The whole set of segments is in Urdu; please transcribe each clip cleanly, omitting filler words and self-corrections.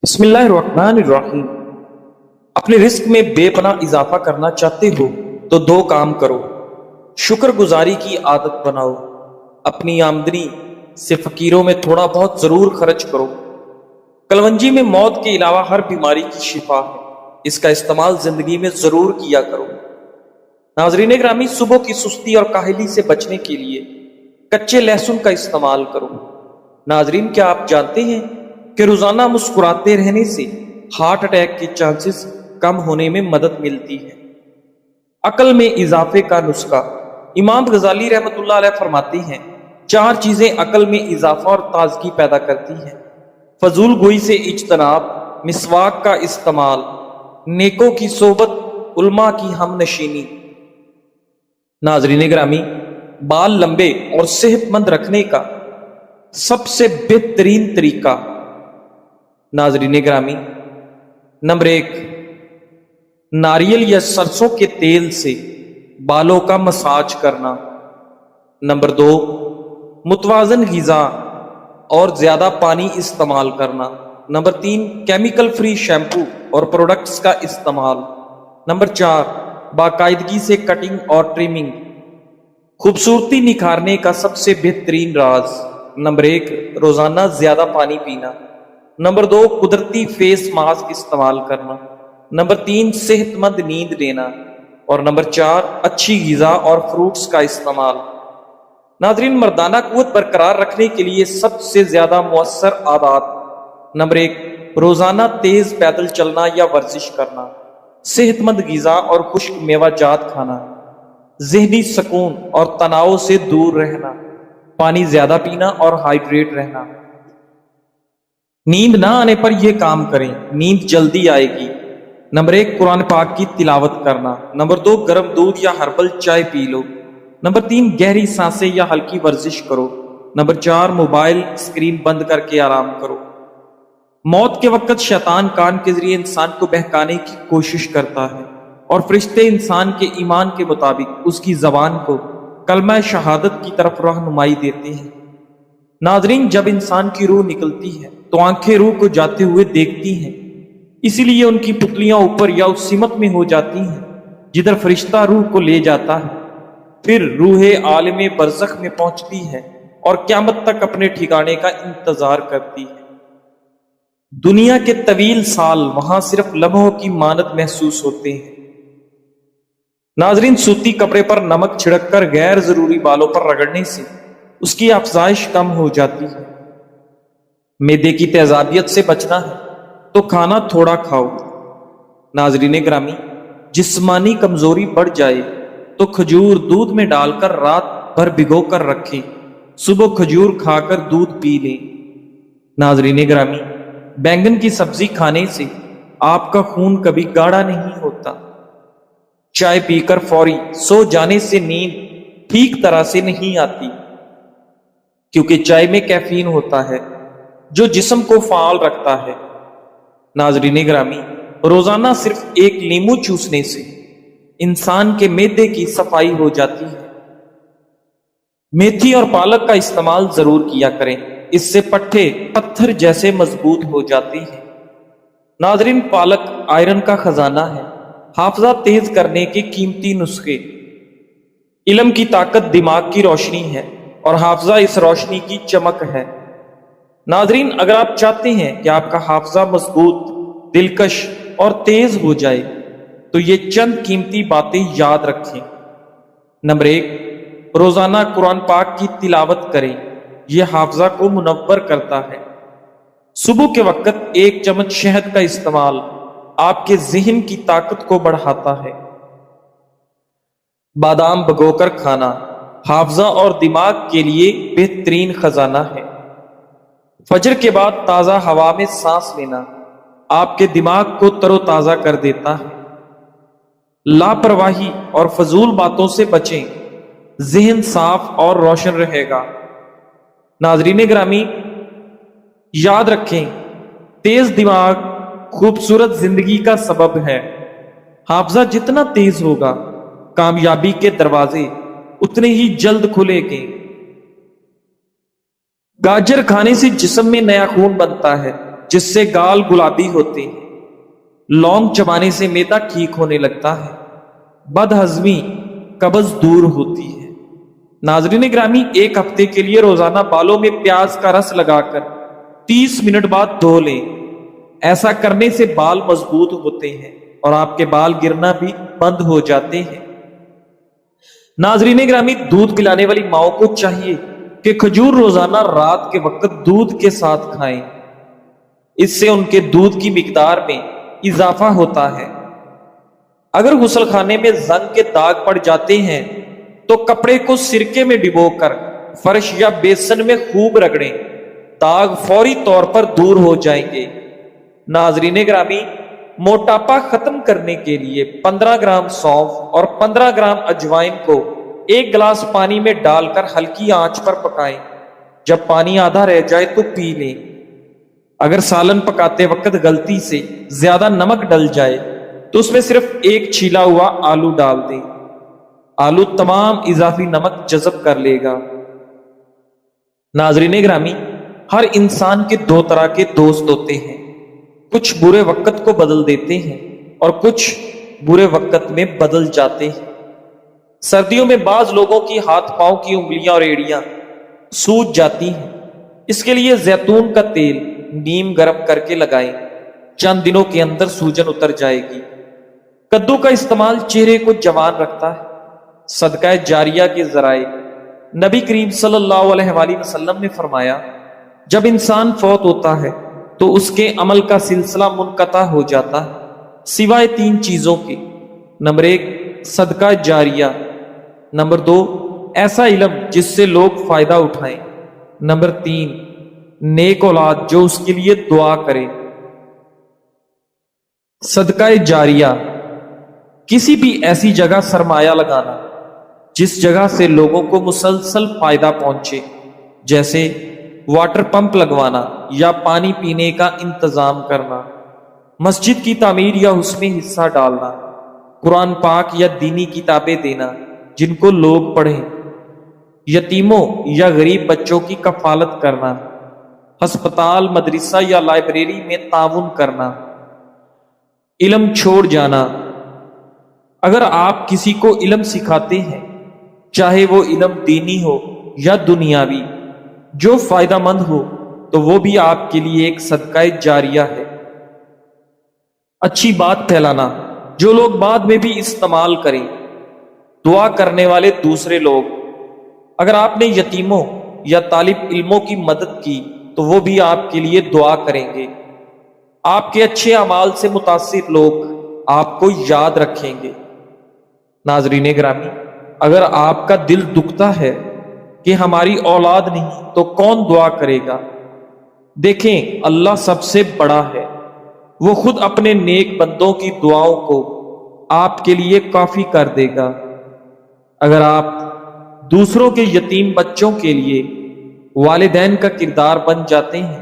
بسم اللہ الرحمن الرحیم۔ اپنے رزق میں بے پناہ اضافہ کرنا چاہتے ہو تو دو کام کرو۔ شکر گزاری کی عادت بناؤ، اپنی آمدنی سے فقیروں میں تھوڑا بہت ضرور خرچ کرو۔ کلونجی میں موت کے علاوہ ہر بیماری کی شفا ہے، اس کا استعمال زندگی میں ضرور کیا کرو۔ ناظرین گرامی، صبح کی سستی اور کاہلی سے بچنے کے لیے کچے لہسن کا استعمال کرو۔ ناظرین، کیا آپ جانتے ہیں کہ روزانہ مسکراتے رہنے سے ہارٹ اٹیک کے چانسز کم ہونے میں مدد ملتی ہے؟ عقل میں اضافے کا نسخہ۔ امام غزالی رحمۃ اللہ علیہ فرماتے ہیں، چار چیزیں عقل میں اضافہ اور تازگی پیدا کرتی ہیں: فضول گوئی سے اجتناب، مسواک کا استعمال، نیکوں کی صحبت، علماء کی ہم نشینی۔ ناظرین گرامی، بال لمبے اور صحت مند رکھنے کا سب سے بہترین طریقہ، ناظرین گرامی، نمبر 1، ناریل یا سرسوں کے تیل سے بالوں کا مساج کرنا۔ نمبر 2، متوازن غذا اور زیادہ پانی استعمال کرنا۔ نمبر 3، کیمیکل فری شیمپو اور پروڈکٹس کا استعمال۔ نمبر 4، باقاعدگی سے کٹنگ اور ٹریمنگ۔ خوبصورتی نکھارنے کا سب سے بہترین راز: نمبر 1، روزانہ زیادہ پانی پینا۔ نمبر 2، قدرتی فیس ماسک استعمال کرنا۔ نمبر 3، صحت مند نیند لینا۔ اور نمبر 4، اچھی غذا اور فروٹس کا استعمال۔ ناظرین، مردانہ قوت برقرار رکھنے کے لیے سب سے زیادہ مؤثر عادات: نمبر 1، روزانہ تیز پیدل چلنا یا ورزش کرنا، صحت مند غذا اور خشک میوہ جات کھانا، ذہنی سکون اور تناؤ سے دور رہنا، پانی زیادہ پینا اور ہائیڈریٹ رہنا۔ نیند نہ آنے پر یہ کام کریں، نیند جلدی آئے گی۔ نمبر 1، قرآن پاک کی تلاوت کرنا۔ نمبر 2، گرم دودھ یا ہربل چائے پی لو۔ نمبر 3، گہری سانسیں یا ہلکی ورزش کرو۔ نمبر 4، موبائل اسکرین بند کر کے آرام کرو۔ موت کے وقت شیطان کان کے ذریعے انسان کو بہکانے کی کوشش کرتا ہے، اور فرشتے انسان کے ایمان کے مطابق اس کی زبان کو کلمہ شہادت کی طرف رہنمائی دیتے ہیں۔ ناظرین، جب انسان کی روح نکلتی ہے تو آنکھیں روح کو جاتے ہوئے دیکھتی ہیں، اسی لیے ان کی پتلیاں اوپر یا اس سمت میں ہو جاتی ہیں جدھر فرشتہ روح کو لے جاتا ہے۔ پھر روح عالم برزخ میں پہنچتی ہے اور قیامت تک اپنے ٹھکانے کا انتظار کرتی ہے۔ دنیا کے طویل سال وہاں صرف لمحوں کی مانند محسوس ہوتے ہیں۔ ناظرین، سوتی کپڑے پر نمک چھڑک کر غیر ضروری بالوں پر رگڑنے سے اس کی افزائش کم ہو جاتی ہے۔ معدے کی تیزابیت سے بچنا ہے تو کھانا تھوڑا کھاؤ۔ ناظرین گرامی، جسمانی کمزوری بڑھ جائے تو کھجور دودھ میں ڈال کر رات بھر بھگو کر رکھیں، صبح کھجور کھا کر دودھ پی لیں۔ ناظرین گرامی، بینگن کی سبزی کھانے سے آپ کا خون کبھی گاڑھا نہیں ہوتا۔ چائے پی کر فوری سو جانے سے نیند ٹھیک طرح سے نہیں آتی، کیونکہ چائے میں کیفین ہوتا ہے جو جسم کو فعال رکھتا ہے۔ ناظرین گرامی، روزانہ صرف ایک لیمو چوسنے سے انسان کے معدے کی صفائی ہو جاتی ہے۔ میتھی اور پالک کا استعمال ضرور کیا کریں، اس سے پٹھے پتھر جیسے مضبوط ہو جاتے ہیں۔ ناظرین، پالک آئرن کا خزانہ ہے، حافظہ تیز کرنے کے قیمتی نسخے۔ علم کی طاقت دماغ کی روشنی ہے اور حافظہ اس روشنی کی چمک ہے۔ ناظرین، اگر آپ چاہتے ہیں کہ آپ کا حافظہ مضبوط، دلکش اور تیز ہو جائے تو یہ چند قیمتی باتیں یاد رکھیں۔ نمبر 1، روزانہ قرآن پاک کی تلاوت کریں، یہ حافظہ کو منور کرتا ہے۔ صبح کے وقت 1 چمچ شہد کا استعمال آپ کے ذہن کی طاقت کو بڑھاتا ہے۔ بادام بھگو کر کھانا حافظہ اور دماغ کے لیے بہترین خزانہ ہے۔ فجر کے بعد تازہ ہوا میں سانس لینا آپ کے دماغ کو تر و تازہ کر دیتا ہے۔ لاپرواہی اور فضول باتوں سے بچیں، ذہن صاف اور روشن رہے گا۔ ناظرین گرامی، یاد رکھیں، تیز دماغ خوبصورت زندگی کا سبب ہے۔ حافظہ جتنا تیز ہوگا، کامیابی کے دروازے اتنے ہی جلد کھلیں گے۔ گاجر کھانے سے جسم میں نیا خون بنتا ہے، جس سے گال گلابی ہوتے ہیں۔ لونگ چبانے سے میدا ٹھیک ہونے لگتا ہے۔ بد ہضمی قبض دور ہوتی ہے۔ ناظرین گرامی، ایک ہفتے کے لیے روزانہ بالوں میں پیاز کا رس لگا کر 30 منٹ بعد دھو لیں۔ ایسا کرنے سے بال مضبوط ہوتے ہیں اور آپ کے بال گرنا بھی بند ہو جاتے ہیں۔ ناظرین گرامی، دودھ پلانے والی ماؤں کو چاہیے کہ کھجور روزانہ رات کے وقت دودھ کے ساتھ کھائیں۔ اس سے ان کے دودھ کی مقدار میں اضافہ ہوتا ہے۔ اگر غسل خانے میں زنگ کے داغ پڑ جاتے ہیں تو کپڑے کو سرکے میں ڈبو کر فرش یا بیسن میں خوب رگڑیں، داغ فوری طور پر دور ہو جائیں گے۔ ناظرین گرامی، موٹاپا ختم کرنے کے لیے 15 گرام سونف اور 15 گرام اجوائن کو 1 گلاس پانی میں ڈال کر ہلکی آنچ پر پکائیں۔ جب پانی آدھا رہ جائے تو پی لیں۔ اگر سالن پکاتے وقت غلطی سے زیادہ نمک ڈل جائے تو اس میں صرف 1 چھیلا ہوا آلو ڈال دیں۔ آلو تمام اضافی نمک جذب کر لے گا۔ ناظرین گرامی، ہر انسان کے 2 طرح کے دوست ہوتے ہیں۔ کچھ برے وقت کو بدل دیتے ہیں اور کچھ برے وقت میں بدل جاتے ہیں۔ سردیوں میں بعض لوگوں کی ہاتھ پاؤں کی انگلیاں اور ایڑیاں سوج جاتی ہیں۔ اس کے لیے زیتون کا تیل نیم گرم کر کے لگائیں، چند دنوں کے اندر سوجن اتر جائے گی۔ کدو کا استعمال چہرے کو جوان رکھتا ہے۔ صدقہ جاریہ کے ذرائع، نبی کریم صلی اللہ علیہ وآلہ وسلم نے فرمایا، جب انسان فوت ہوتا ہے تو اس کے عمل کا سلسلہ منقطع ہو جاتا ہے سوائے 3 چیزوں کے۔ نمبر 1 صدقہ جاریہ، نمبر 2 ایسا علم جس سے لوگ فائدہ اٹھائیں، نمبر 3 نیک اولاد جو اس کے لیے دعا کرے۔ صدقہ جاریہ، کسی بھی ایسی جگہ سرمایہ لگانا جس جگہ سے لوگوں کو مسلسل فائدہ پہنچے، جیسے واٹر پمپ لگوانا یا پانی پینے کا انتظام کرنا، مسجد کی تعمیر یا اس میں حصہ ڈالنا، قرآن پاک یا دینی کتابیں دینا جن کو لوگ پڑھیں، یتیموں یا غریب بچوں کی کفالت کرنا، ہسپتال، مدرسہ یا لائبریری میں تعاون کرنا، علم چھوڑ جانا۔ اگر آپ کسی کو علم سکھاتے ہیں، چاہے وہ علم دینی ہو یا دنیاوی، جو فائدہ مند ہو، تو وہ بھی آپ کے لیے ایک صدقہ جاریہ ہے۔ اچھی بات پھیلانا جو لوگ بعد میں بھی استعمال کریں۔ دعا کرنے والے دوسرے لوگ، اگر آپ نے یتیموں یا طالب علموں کی مدد کی تو وہ بھی آپ کے لیے دعا کریں گے۔ آپ کے اچھے اعمال سے متاثر لوگ آپ کو یاد رکھیں گے۔ ناظرین گرامی، اگر آپ کا دل دکھتا ہے کہ ہماری اولاد نہیں تو کون دعا کرے گا؟ دیکھیں، اللہ سب سے بڑا ہے۔ وہ خود اپنے نیک بندوں کی دعاؤں کو آپ کے لیے کافی کر دے گا۔ اگر آپ دوسروں کے یتیم بچوں کے لیے والدین کا کردار بن جاتے ہیں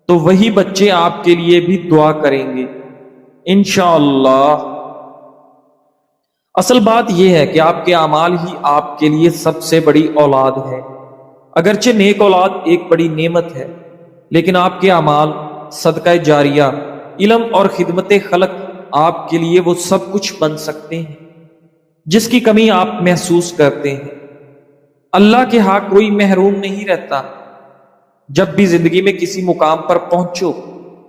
تو وہی بچے آپ کے لیے بھی دعا کریں گے انشاءاللہ۔ اصل بات یہ ہے کہ آپ کے اعمال ہی آپ کے لیے سب سے بڑی اولاد ہے۔ اگرچہ نیک اولاد ایک بڑی نعمت ہے، لیکن آپ کے اعمال، صدقہ جاریہ، علم اور خدمت خلق آپ کے لیے وہ سب کچھ بن سکتے ہیں جس کی کمی آپ محسوس کرتے ہیں۔ اللہ کے ہاں کوئی محروم نہیں رہتا۔ جب بھی زندگی میں کسی مقام پر پہنچو،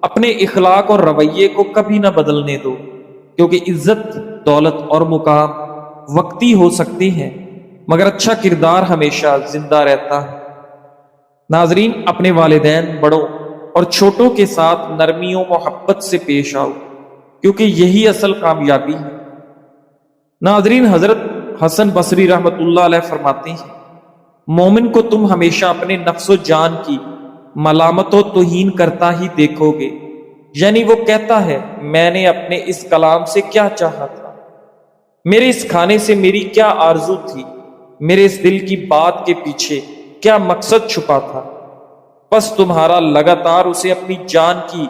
اپنے اخلاق اور رویے کو کبھی نہ بدلنے دو، کیونکہ عزت، دولت اور مقام وقتی ہو سکتے ہیں مگر اچھا کردار ہمیشہ زندہ رہتا ہے۔ ناظرین، اپنے والدین، بڑوں اور چھوٹوں کے ساتھ نرمی و محبت سے پیش آؤ، کیونکہ یہی اصل کامیابی ہے۔ ناظرین، حضرت حسن بصری رحمۃ اللہ علیہ فرماتے ہیں، مومن کو تم ہمیشہ اپنے نفس و جان کی ملامت و توہین کرتا ہی دیکھو گے، یعنی وہ کہتا ہے، میں نے اپنے اس کلام سے کیا چاہا تھا، میرے اس کھانے سے میری کیا آرزو تھی، میرے اس دل کی بات کے پیچھے کیا مقصد چھپا تھا۔ بس تمہارا لگاتار اسے اپنی جان کی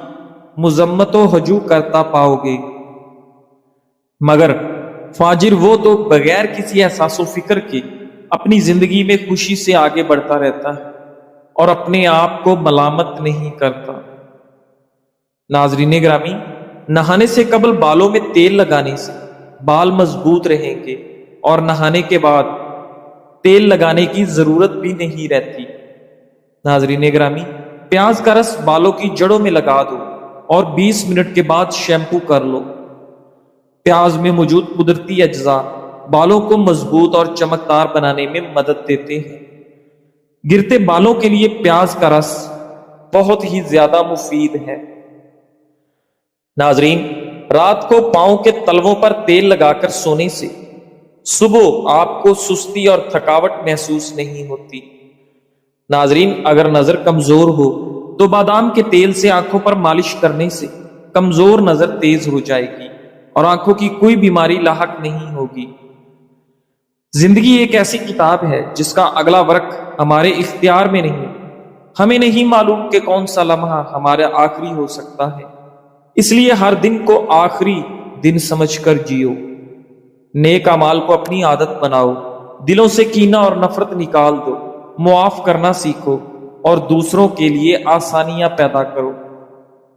مذمت و ہجو کرتا پاؤ گے۔ مگر فاجر وہ تو بغیر کسی احساس و فکر کے اپنی زندگی میں خوشی سے آگے بڑھتا رہتا ہے اور اپنے آپ کو ملامت نہیں کرتا۔ ناظرین گرامی، نہانے سے قبل بالوں میں تیل لگانے سے بال مضبوط رہیں گے اور نہانے کے بعد تیل لگانے کی ضرورت بھی نہیں رہتی۔ ناظرین گرامی، پیاز کا رس بالوں کی جڑوں میں لگا دو اور 20 منٹ کے بعد شیمپو کر لو۔ پیاز میں موجود قدرتی اجزاء بالوں کو مضبوط اور چمکدار بنانے میں مدد دیتے ہیں۔ گرتے بالوں کے لیے پیاز کا رس بہت ہی زیادہ مفید ہے۔ ناظرین، رات کو پاؤں کے تلووں پر تیل لگا کر سونے سے صبح آپ کو سستی اور تھکاوٹ محسوس نہیں ہوتی۔ ناظرین، اگر نظر کمزور ہو تو بادام کے تیل سے آنکھوں پر مالش کرنے سے کمزور نظر تیز ہو جائے گی اور آنکھوں کی کوئی بیماری لاحق نہیں ہوگی۔ زندگی ایک ایسی کتاب ہے جس کا اگلا ورق ہمارے اختیار میں نہیں۔ ہمیں نہیں معلوم کہ کون سا لمحہ ہمارا آخری ہو سکتا ہے، اس لیے ہر دن کو آخری دن سمجھ کر جیو۔ نیک اعمال کو اپنی عادت بناؤ، دلوں سے کینہ اور نفرت نکال دو، معاف کرنا سیکھو اور دوسروں کے لیے آسانیاں پیدا کرو۔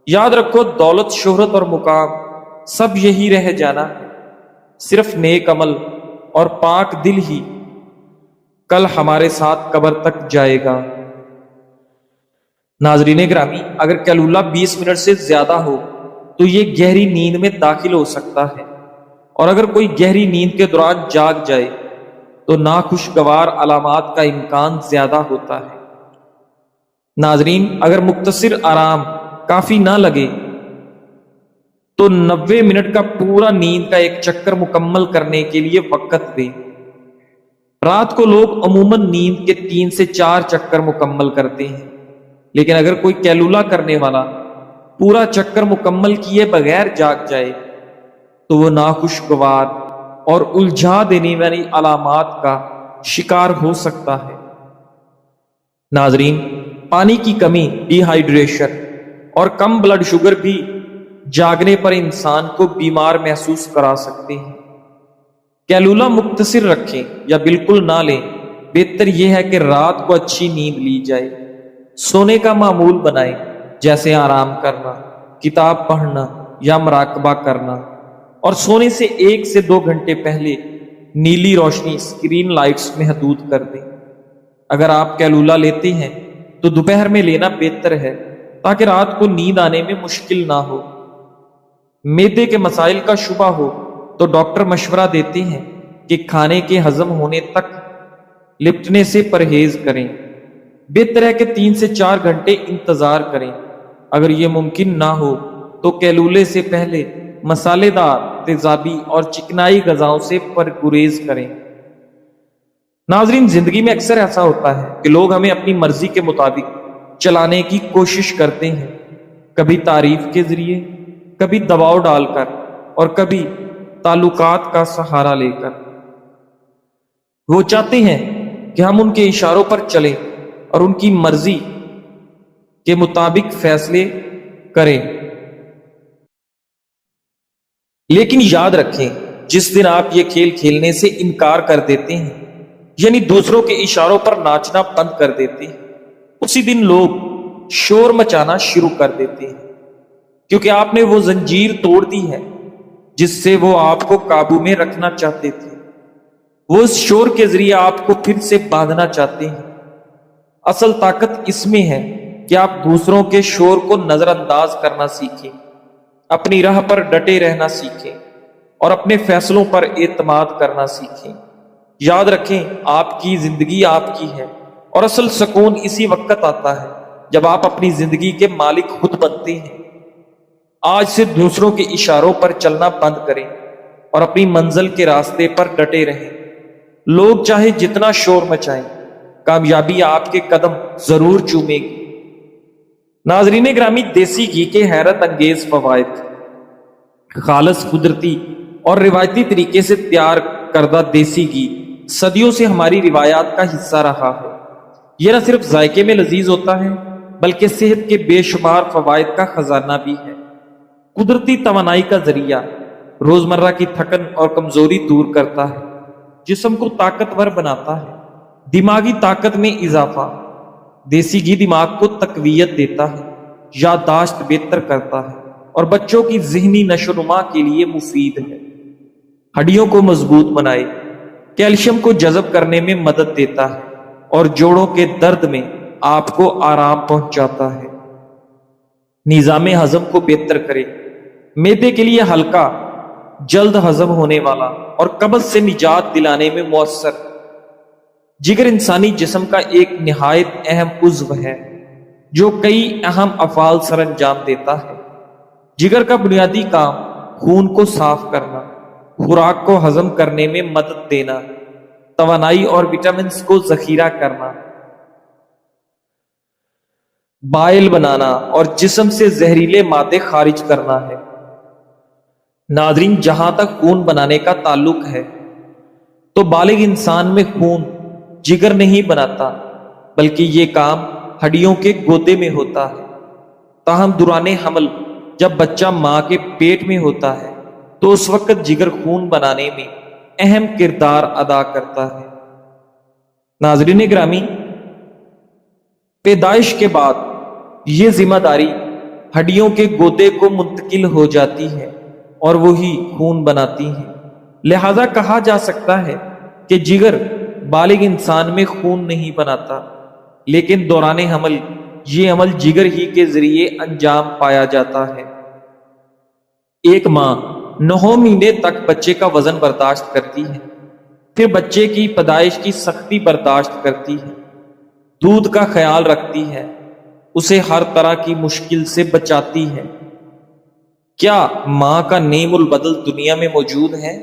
یاد رکھو، دولت، شہرت اور مقام سب یہی رہ جانا ہے، صرف نیک عمل اور پاک دل ہی کل ہمارے ساتھ قبر تک جائے گا۔ ناظرین گرامی، اگر کیلولہ 20 منٹ سے زیادہ ہو تو یہ گہری نیند میں داخل ہو سکتا ہے، اور اگر کوئی گہری نیند کے دوران جاگ جائے تو ناخوشگوار علامات کا امکان زیادہ ہوتا ہے۔ ناظرین، اگر مختصر آرام کافی نہ لگے تو 90 منٹ کا پورا نیند کا ایک چکر مکمل کرنے کے لیے وقت دیں۔ رات کو لوگ عموماً نیند کے 3 سے 4 چکر مکمل کرتے ہیں، لیکن اگر کوئی کیلولہ کرنے والا پورا چکر مکمل کیے بغیر جاگ جائے تو وہ ناخوشگوار اور الجھا دینے والی علامات کا شکار ہو سکتا ہے۔ ناظرین، پانی کی کمی، ڈی ہائیڈریشن اور کم بلڈ شوگر بھی جاگنے پر انسان کو بیمار محسوس کرا سکتے ہیں۔ کیلولہ مختصر رکھیں یا بالکل نہ لیں، بہتر یہ ہے کہ رات کو اچھی نیند لی جائے۔ سونے کا معمول بنائیں، جیسے آرام کرنا، کتاب پڑھنا یا مراقبہ کرنا، اور سونے سے 1 سے 2 گھنٹے پہلے نیلی روشنی، اسکرین لائٹس محدود کر دیں۔ اگر آپ کیلولہ لیتے ہیں تو دوپہر میں لینا بہتر ہے تاکہ رات کو نیند آنے میں مشکل نہ ہو۔ معدے کے مسائل کا شبہ ہو تو ڈاکٹر مشورہ دیتے ہیں کہ کھانے کے ہضم ہونے تک لپٹنے سے پرہیز کریں۔ بہتر ہے کہ 3 سے 4 گھنٹے انتظار کریں۔ اگر یہ ممکن نہ ہو تو کیلولے سے پہلے مسالے دار، تیزابی اور چکنائی غذاؤں سے پرہیز کریں۔ ناظرین، زندگی میں اکثر ایسا ہوتا ہے کہ لوگ ہمیں اپنی مرضی کے مطابق چلانے کی کوشش کرتے ہیں، کبھی تعریف کے ذریعے، کبھی دباؤ ڈال کر اور کبھی تعلقات کا سہارا لے کر۔ وہ چاہتے ہیں کہ ہم ان کے اشاروں پر چلیں اور ان کی مرضی کے مطابق فیصلے کریں، لیکن یاد رکھیں، جس دن آپ یہ کھیل کھیلنے سے انکار کر دیتے ہیں، یعنی دوسروں کے اشاروں پر ناچنا بند کر دیتے ہیں، اسی دن لوگ شور مچانا شروع کر دیتے ہیں، کیونکہ آپ نے وہ زنجیر توڑ دی ہے جس سے وہ آپ کو قابو میں رکھنا چاہتے تھے۔ وہ اس شور کے ذریعے آپ کو پھر سے باندھنا چاہتے ہیں۔ اصل طاقت اس میں ہے کہ آپ دوسروں کے شور کو نظر انداز کرنا سیکھیں، اپنی راہ پر ڈٹے رہنا سیکھیں اور اپنے فیصلوں پر اعتماد کرنا سیکھیں۔ یاد رکھیں، آپ کی زندگی آپ کی ہے، اور اصل سکون اسی وقت آتا ہے جب آپ اپنی زندگی کے مالک خود بنتے ہیں۔ آج سے دوسروں کے اشاروں پر چلنا بند کریں اور اپنی منزل کے راستے پر ڈٹے رہیں۔ لوگ چاہے جتنا شور مچائیں، کامیابی آپ کے قدم ضرور چومے گی۔ ناظرین گرامی، دیسی گھی کے حیرت انگیز فوائد۔ خالص، قدرتی اور روایتی طریقے سے تیار کردہ دیسی گھی صدیوں سے ہماری روایات کا حصہ رہا ہے۔ یہ نہ صرف ذائقے میں لذیذ ہوتا ہے بلکہ صحت کے بے شمار فوائد کا خزانہ بھی ہے۔ قدرتی توانائی کا ذریعہ، روزمرہ کی تھکن اور کمزوری دور کرتا ہے، جسم کو طاقتور بناتا ہے، دماغی طاقت میں اضافہ۔ دیسی گھی دماغ کو تقویت دیتا ہے، یادداشت بہتر کرتا ہے اور بچوں کی ذہنی نشو و نما کے لیے مفید ہے۔ ہڈیوں کو مضبوط بنائے، کیلشیم کو جذب کرنے میں مدد دیتا ہے اور جوڑوں کے درد میں آپ کو آرام پہنچاتا ہے۔ نظام ہضم کو بہتر کرے، معدے کے لیے ہلکا، جلد ہضم ہونے والا اور قبض سے نجات دلانے میں مؤثر۔ جگر انسانی جسم کا ایک نہایت اہم عضو ہے جو کئی اہم افعال سر انجام دیتا ہے۔ جگر کا بنیادی کام خون کو صاف کرنا، خوراک کو ہضم کرنے میں مدد دینا، توانائی اور وٹامنز کو ذخیرہ کرنا، بائل بنانا اور جسم سے زہریلے مادے خارج کرنا ہے۔ ناظرین، جہاں تک خون بنانے کا تعلق ہے تو بالغ انسان میں خون جگر نہیں بناتا، بلکہ یہ کام ہڈیوں کے گودے میں ہوتا ہے۔ تاہم دوران حمل جب بچہ ماں کے پیٹ میں ہوتا ہے تو اس وقت جگر خون بنانے میں اہم کردار ادا کرتا ہے۔ ناظرین گرامی، پیدائش کے بعد یہ ذمہ داری ہڈیوں کے گودے کو منتقل ہو جاتی ہے اور وہی خون بناتی ہے۔ لہذا کہا جا سکتا ہے کہ جگر بالغ انسان میں خون نہیں بناتا، لیکن دوران حمل یہ عمل جگر ہی کے ذریعے انجام پایا جاتا ہے۔ ایک ماں 9 مہینے تک بچے کا وزن برداشت کرتی ہے، پھر بچے کی پیدائش کی سختی برداشت کرتی ہے، دودھ کا خیال رکھتی ہے، اسے ہر طرح کی مشکل سے بچاتی ہے۔ کیا ماں کا نعیم البدل دنیا میں موجود ہے؟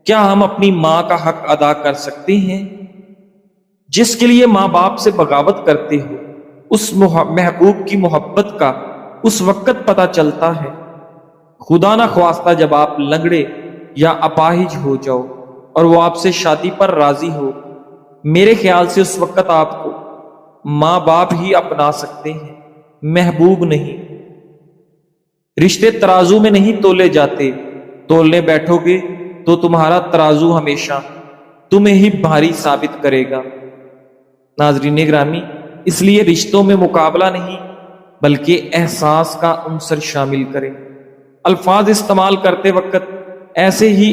کیا ہم اپنی ماں کا حق ادا کر سکتے ہیں؟ جس کے لیے ماں باپ سے بغاوت کرتے ہو، اس محبوب کی محبت کا اس وقت پتہ چلتا ہے خدا نہ خواستہ جب آپ لنگڑے یا اپاہج ہو جاؤ اور وہ آپ سے شادی پر راضی ہو۔ میرے خیال سے اس وقت آپ کو ماں باپ ہی اپنا سکتے ہیں، محبوب نہیں۔ رشتے ترازو میں نہیں تولے جاتے، تولنے بیٹھو گے تو تمہارا ترازو ہمیشہ تمہیں ہی بھاری ثابت کرے گا۔ ناظرین گرامی، اس لیے رشتوں میں مقابلہ نہیں بلکہ احساس کا عنصر شامل کریں۔ الفاظ استعمال کرتے وقت ایسے ہی